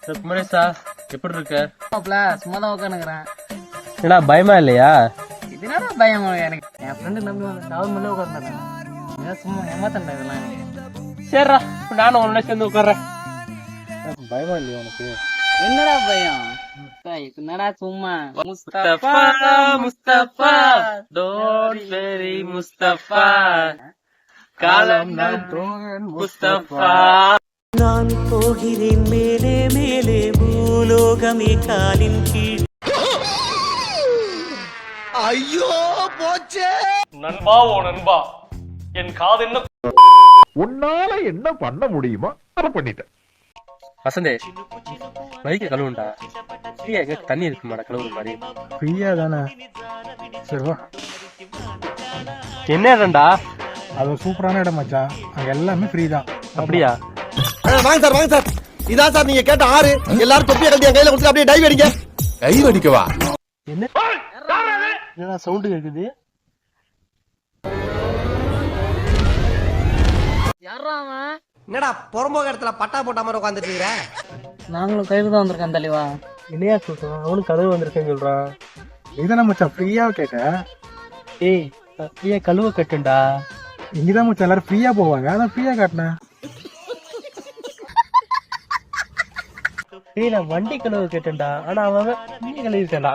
குமரேசா எப்படி இருக்க? சும்மா தான் உட்காந்துக்கிறேன். ஏன்னா பயமா இல்லையா? இதனால பயம் எனக்கு. என் ஃப்ரெண்டு நம்பி வந்து கவர்மெண்ட்ல உட்காந்துட்டேன். சும்மா ஏமாத்தண்டா இதெல்லாம். சரிடா, நானும் உன்ன சேர்ந்து உட்கார்றேன். பயமா இல்லையா உனக்கு? என்னடா பயம்? என்னடா சும்மா முஸ்தபா முஸ்தபா டோன்ட் வெரி முஸ்தபா காலம் முஸ்தபா. நான் போகிறேன் மேலே மேலே பூலோகமே காலின் கீழ். ஐயோ போச்சே நண்பா, ஓ நண்பா, என் காது என்ன உன்னால என்ன பண்ண முடியுமோ அதை பண்ணிட்டேன். வசந்தே, பைக்கை கழுவுண்டா. ஃப்ரீயா தண்ணி இருக்குமாடா கழுவுற மாதிரி? ஃப்ரீயா தானே? சரி வா. என்ன இடம்டா? அது சூப்பரான இடம் மச்சான். அங்க எல்லாமே ஃப்ரீ தான். அப்படியா? வாங்க சார் வாங்க சார், இதான் சார் நீங்க கேட்ட ஆறு. எல்லாரும் தொப்பியை கட்டி என் கையில கொடுத்து அப்படியே டைவ் அடிங்க. டைவ் அடிக்கவா? என்ன சவுண்ட் கேக்குது? யாரா அவன்? என்னடா புறம்போக இடத்துல பட்டா போட்ட மாதிரி உட்காந்துட்டு இருக்கிற? நாங்களும் கைது தான் வந்திருக்கேன் தலைவா. என்னையா சொல்றான்? அவனுக்கு கழுவு வந்திருக்கேன்னு சொல்றான். இதுதானே மச்சான் ஃப்ரீயா கேட்ட? ஏய், ஃப்ரீயா கழுவ கட்டுண்டா. இங்கதான் மச்சான் எல்லாரும் ஃப்ரீயா போவாங்க, அதான் ஃப்ரீயா காட்டினேன். ஏய், நான் வண்டி கழுவு கேட்டேன்டா. ஆனா அவன் கழுவிட்டா.